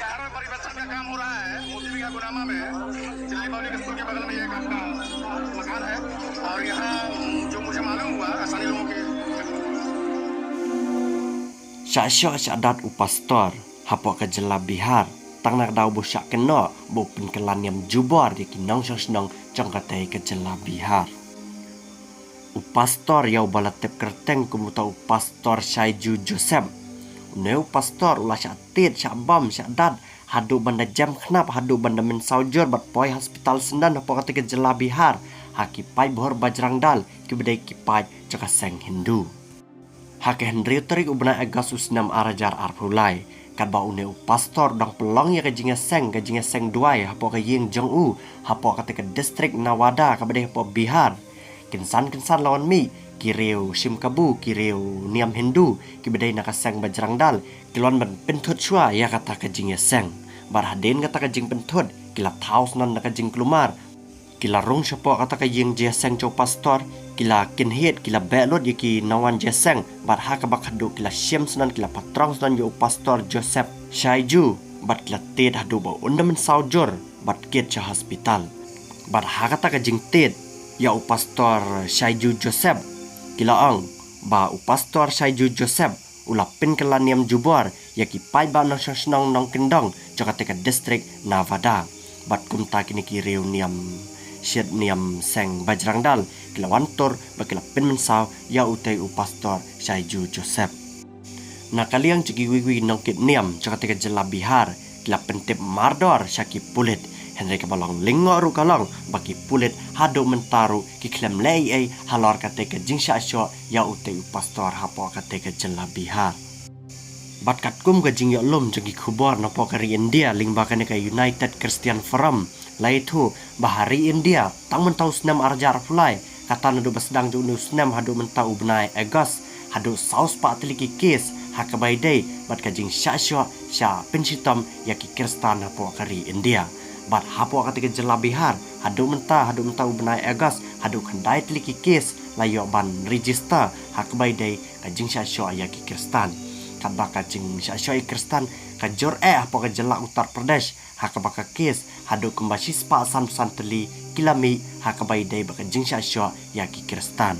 हर परिवर्तन का काम हो रहा है मोदी जी का गुनामा में चिल्ली बावली के स्कूल के बगल में एक आपका मकान है और यहाँ जो मुझे मालूम हुआ आसानी लोगों के Syasyak syadat upastor hapok ke jela Bihar tang nak dau busyak kena bu penkelan yang jubar di kinong senong cangkatai ke jela Bihar. Upastor yau balatep kerteng kumuta upastor Shaiju Joseph. Ne upastor ulah syatit syabam syadat hadu banda jam kenap hadu banda men saujur bat poi hospital sendan hapok ke jela Bihar hakipai bor bajrang dal kibedai kipai cakaseng Hindu. Hake Henry terik ubna agas usnam arajar arpulai kad ba une pastor dang pelong ya kajinga seng duai hapo ka ying jong u hapo ka te distrik Nawada ka bade hapo Bihar kinsan lawan mi kireu sim kabu kireu niam Hindu ki bade nak seng bajrang dal kilon ban pentut chua ya kata kajinga seng bar haden kata kajing pentut kila thaus nan nak kajing kelumar kila rong siapa kata ka ying je seng cho pastor kila kinhet kila belot yaki nawan jeseng bat ha ka bakhadu kila syem sunan kila patrong sunan yo pastor Joseph Shaiju bat kila ted hadu ba undamen saujur bat ket cha hospital bat ha kata ka jing ted ya pastor Shaiju Joseph kila ang ba pastor Shaiju Joseph ulapin kelaniam jubar yaki pai ba nang snong nong kendong jakateka distrik Nevada bat kumta kini ki reuniam syed niam seng bajrang dal kilawan tor bakila pen mensau ya utai pastor Shaiju Joseph na kaliang cigi wiwi nongkit niam cakateka jela Bihar kila pentip mardor syaki pulit Henry kabalong lingor kalong baki pulit hado mentaru ki klem lei ai halor kateka jingsha syo ya utai pastor hapo kateka jela Bihar bat katkum ka jing yo lom cigi khubor na pokari India lingbakane ka United Christian Forum laitu bahari India tang mentau senam arjar fulai kata nadu basdang ju nu senam hadu mentau benai agos hadu saus pa teliki kes hakabai dei bat kajing syasyo sya pensitom yaki Kristan hapo kari India bat hapo katika jela Bihar hadu mentau benai agos hadu kandai teliki kes layo ban register hakabai dei kajing syasyo yaki Kristan kabaka jing syasyo Kristan kajor hapo ka jela Uttar Pradesh hakabaka kes hadu kembasi spa san teli kilami hakabai dai baka jingsha syo yaki Kristan